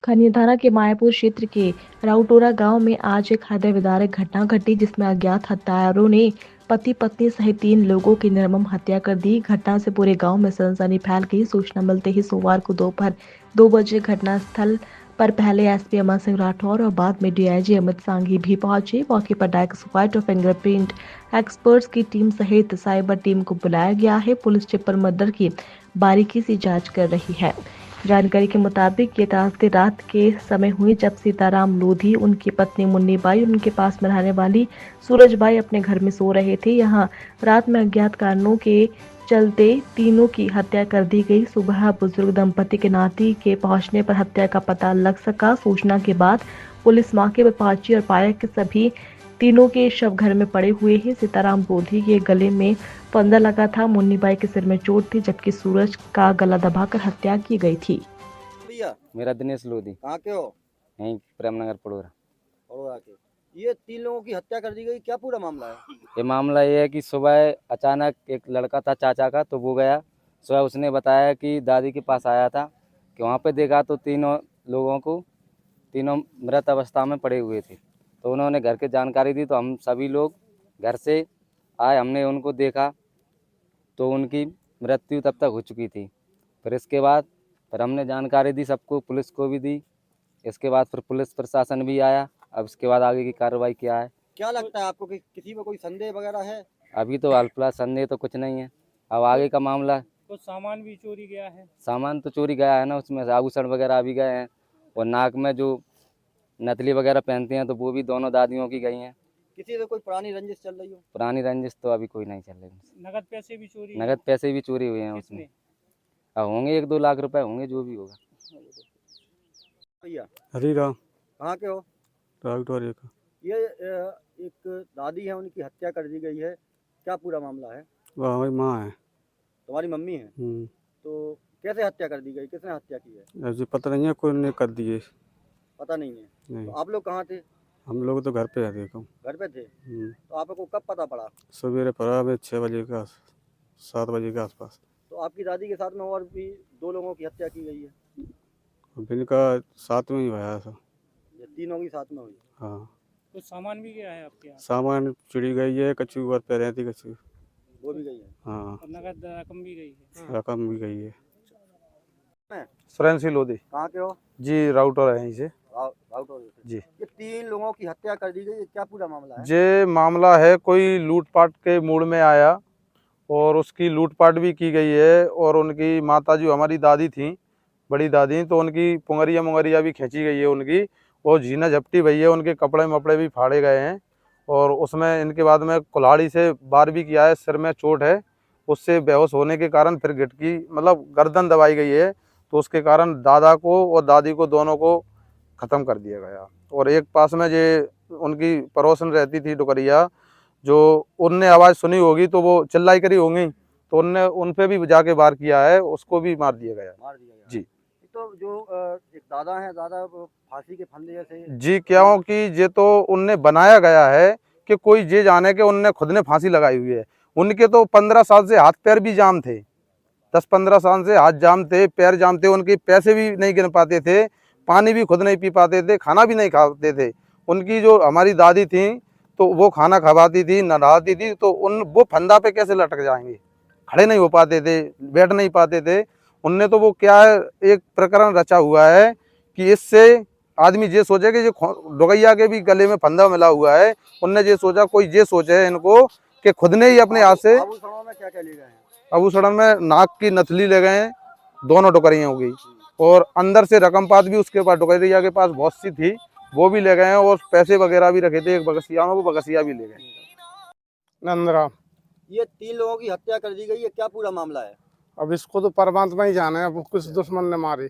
खनिया थाना के मायापुर क्षेत्र के राउटोरा गांव में आज एक हृदय विदारक घटना घटी जिसमें अज्ञात हत्यारों ने पति पत्नी सहित 3 लोगों की निर्मम हत्या कर दी। घटना से पूरे गांव में सनसनी फैल गई। सूचना मिलते ही सोमवार को दोपहर 2 बजे घटनास्थल पर पहले एसपी अमर सिंह राठौर और बाद में डीआईजी अमित सांघी भी पहुंचे। मौके पर डायरेक्ट और फिंगरप्रिंट एक्सपर्ट्स की टीम सहित साइबर टीम को बुलाया गया है। पुलिस टिप्पर मर्डर की बारीकी से जांच कर रही है। जानकारी के मुताबिक ये ताज़ी रात के समय हुई जब सीताराम लोधी, उनकी पत्नी मुन्नी बाई और उनके पास में रहने वाली सूरज बाई अपने घर में सो रहे थे। यहाँ रात में अज्ञात कारणों के चलते तीनों की हत्या कर दी गई। सुबह बुजुर्ग दंपति के नाती के पहुंचने पर हत्या का पता लग सका। सूचना के बाद पुलिस मौके पर पहुंची और पाया कि सभी तीनों के शव घर में पड़े हुए हैं। सीताराम लोधी के गले में फंदा लगा था, मुन्नी बाई के सिर में चोट थी, जबकि सूरज का गला दबाकर हत्या की गई थी। भैया मेरा दिनेश लोधी, कहाँ के हो? यहीं प्रेमनगर पड़ोरा। पड़ोरा के। ये 3 लोगों की हत्या कर दी गई, क्या पूरा मामला है? ये मामला ये है कि सुबह अचानक एक लड़का था चाचा का, तो वो गया सुबह, उसने बताया कि दादी के पास आया था कि वहाँ पे देखा तो तीनों मृत अवस्था में पड़े हुए थे। तो उन्होंने घर की जानकारी दी, तो हम सभी लोग घर से आए, हमने उनको देखा तो उनकी मृत्यु तब तक हो चुकी थी। फिर हमने जानकारी दी सबको, पुलिस को भी दी। इसके बाद फिर पुलिस प्रशासन भी आया। अब इसके बाद आगे की कार्रवाई क्या है? क्या लगता है आपको कि किसी में कोई संदेह वगैरह है? अभी तो अल्पला संदेह तो कुछ नहीं है। अब आगे का मामला, कुछ सामान भी चोरी गया है। सामान तो चोरी गया है ना, उसमें से आभूषण वगैरह भी गए हैं, और नाक में जो नथली वगैरह पहनते हैं तो वो भी दोनों दादियों की गई हैं। किसी से कोई पुरानी रंजिश चल रही हो? पुरानी रंजिश तो अभी कोई नहीं चल रही। नगद पैसे भी चोरी नगद पैसे भी चोरी हुए हैं उसमें। अब होंगे 1-2 लाख रुपए होंगे, जो भी होगा। भैया हरीराम कहाँ के हो? राउटोरे का। ये एक दादी है, उनकी हत्या कर दी गई है, क्या पूरा मामला है? वह हमारी माँ है। तुम्हारी मम्मी है? तो कैसे हत्या कर दी गई, किसने हत्या की है? ऐसे पता नहीं है, कोई ने कर दिए। पता नहीं है। नहीं, तो आप लोग कहाँ थे? हम लोग तो घर पे है। देखो घर पे थे? तो आपको कब पता पड़ा? सवेरे पड़ा में 6 बजे का 7 बजे के आसपास। तो आपकी दादी के साथ में और भी 2 लोगों की हत्या की गई है? इनका साथ में ही हुआ था। ये तीनों की साथ में हुई? हाँ, कुछ सामान भी गया है आपके यहाँ। सामान चिड़ी गई है, कच्ची और पैरें थी कच्ची। वो भी गई है? हाँ, और नगद रकम भी गई है। रकम भी गई है। सुरेंद्र लोधी कहाँ के हो? जी, राउटर है यहीं से राउटर से। जी। ये 3 लोगों की हत्या कर दी गई, ये क्या पूरा मामला है? जे मामला है, कोई लूटपाट के मूड में आया और उसकी लूटपाट भी की गई है। और उनकी माता जो हमारी दादी थी, बड़ी दादी, तो उनकी पुंगरिया मुंगरिया भी खींची गई है उनकी, और झीना झपटी भई है, उनके कपड़े मपड़े भी फाड़े गए हैं। और उसमें इनके बाद में कुल्हाड़ी से वार भी किया है, सिर में चोट है, उससे बेहोश होने के कारण फिर गिटकी मतलब गर्दन दबाई गई है, तो उसके कारण दादा को और दादी को दोनों को ख़त्म कर दिया गया। और एक पास में जे उनकी पड़ोसन रहती थी डुकरिया, जो उनने आवाज़ सुनी होगी तो वो चिल्लाई करी होंगी, तो उनने उन पे भी जाके वार किया है, उसको भी मार दिया गया। मार दिया गया जी। तो जो एक दादा है, दादा वो फांसी के फंदे जैसे? जी, क्योंकि ये तो उनने बनाया गया है कि कोई ये जाने के उनने खुद ने फांसी लगाई हुई है। उनके तो 15 साल से हाथ पैर भी जाम थे, 10-15 साल से हाथ जाम थे, पैर जाम थे, उनके पैसे भी नहीं गिन पाते थे, पानी भी खुद नहीं पी पाते थे, खाना भी नहीं खाते थे। उनकी जो हमारी दादी थी, तो वो खाना खवाती थी, नहलाती थी, तो वो फंदा पे कैसे लटक जाएंगे? खड़े नहीं हो पाते थे, बैठ नहीं पाते थे। उनने तो वो क्या है, एक प्रकरण रचा हुआ है कि इससे आदमी ये सोचे कि जो डुगैया के भी गले में फंदा मिला हुआ है, उनने ये सोचा, कोई ये सोचे इनको कि खुद ने ही अपने हाथ से। आभूषणों में क्या क्या ले गए हैं? आभूषण में नाक की नथली ले गए हैं, दोनों डुकरियों की, और अंदर से रकम पात भी उसके पास डुकरिया के पास बहुत सी थी, वो भी ले गए हैं, और पैसे वगैरह भी रखे थे एक बगसिया में, वो बगसिया भी ले गए। नंदराम। ये 3 लोगों की हत्या कर दी गई है, क्या पूरा मामला है? अब इसको तो परमात्मा ही जाने, अब कुछ दुश्मन ने मारे।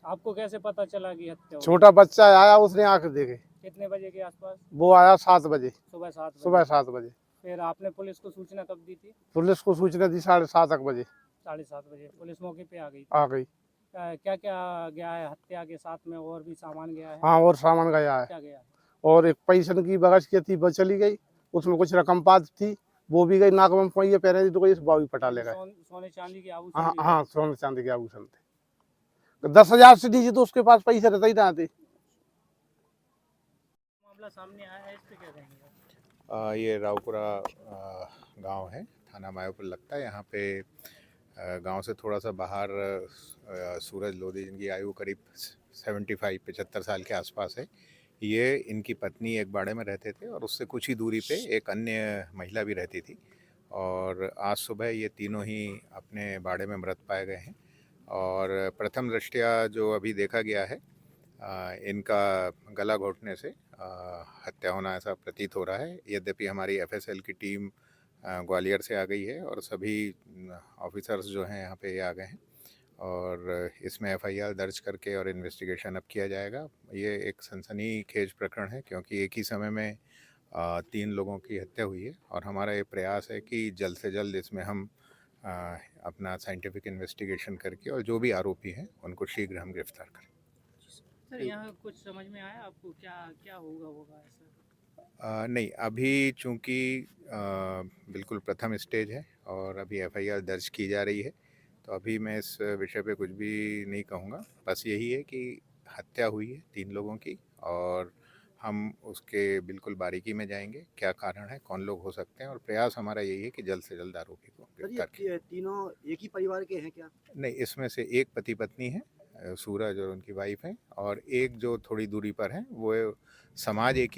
आपको कैसे पता चला कि हत्या हुई? छोटा बच्चा आया, उसने आके देखे। कितने बजे के आसपास? वो आया 7 बजे, सुबह 7 बजे। सुबह 7 बजे। फिर आपने पुलिस को सूचना कब दी थी? पुलिस को सूचना दी 7:30 बजे। 7:30 बजे पुलिस मौके पे आ गई। आ गई। क्या क्या गया है हत्या के साथ में? और भी सामान गया है? हाँ, और सामान गया है। क्या गया? और एक पैसन की बगस की थी, वो चली गई, उसमें कुछ रकम पात थी, वो भी गई। नाक में पहिए पहने थी, तो कोई वो भी पटा ले गए। सोने चांदी के हाँ आभूषण? हाँ, सोने चांदी के आभूषण थे। 10,000 से नीचे तो उसके पास पैसे रहता ही ना थे। मामला सामने आया है, इस पे क्या कहेंगे? ये रावपुरा गांव है, थाना मायोपुर लगता है। यहाँ पे गांव से थोड़ा सा बाहर सूरज लोधी, जिनकी आयु करीब 75 साल के आसपास है। ये इनकी पत्नी एक बाड़े में रहते थे और उससे कुछ ही दूरी पे एक अन्य महिला भी रहती थी। और आज सुबह ये तीनों ही अपने बाड़े में मृत पाए गए हैं। और प्रथम दृष्टया जो अभी देखा गया है, इनका गला घोटने से हत्या होना ऐसा प्रतीत हो रहा है। यद्यपि हमारी एफएसएल की टीम ग्वालियर से आ गई है और सभी ऑफिसर्स जो हैं यहाँ पे आ गए हैं और इसमें एफआईआर दर्ज करके और इन्वेस्टिगेशन अब किया जाएगा। ये एक सनसनीखेज प्रकरण है क्योंकि एक ही समय में 3 लोगों की हत्या हुई है और हमारा ये प्रयास है कि जल्द से जल्द इसमें हम अपना साइंटिफिक इन्वेस्टिगेशन करके और जो भी आरोपी हैं उनको शीघ्र हम गिरफ्तार करें। सर यहाँ कुछ समझ में आया आपको, क्या क्या होगा ऐसा? नहीं, अभी चूँकि बिल्कुल प्रथम स्टेज है और अभी एफआईआर दर्ज की जा रही है, तो अभी मैं इस विषय पे कुछ भी नहीं कहूँगा। बस यही है कि हत्या हुई है 3 लोगों की और हम उसके बिल्कुल बारीकी में जाएंगे, क्या कारण है, कौन लोग हो सकते हैं, और प्रयास हमारा यही है कि जल्द से जल्द आरोपी को सर गिरफ्तार किया। ये तीनों एक ही परिवार के हैं क्या? नहीं, इसमें से एक पति पत्नी है, सूरज और उनकी वाइफ है, और एक जो थोड़ी दूरी पर है वो समाज एक ही